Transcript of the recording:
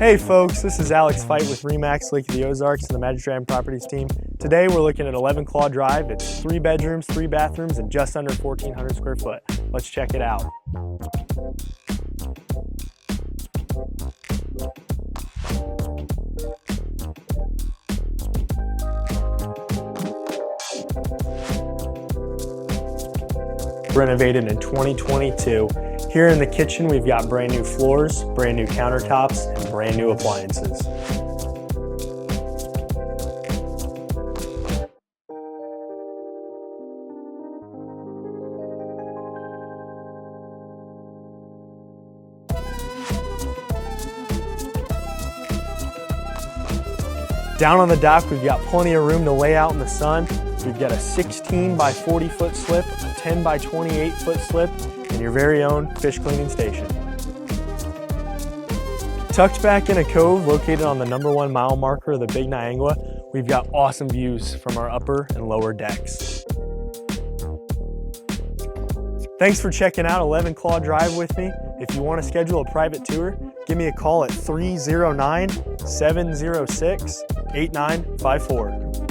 Hey folks, this is Alex Fight with Remax Lake of the Ozarks and the Magic Dragon Properties team. Today we're looking at 11 Claw Drive. It's 3 bedrooms, 3 bathrooms, and just under 1,400 square foot. Let's check it out. Renovated in 2022. Here in the kitchen, we've got brand new floors, brand new countertops, and brand new appliances. Down on the dock, we've got plenty of room to lay out in the sun. We've got a 16 by 40 foot slip, a 10 by 28 foot slip, and your very own fish cleaning station. Tucked back in a cove located on the #1 mile marker of the Big Niangua, we've got awesome views from our upper and lower decks. Thanks for checking out 11 Claw Drive with me. If you want to schedule a private tour, give me a call at 309-706-8954.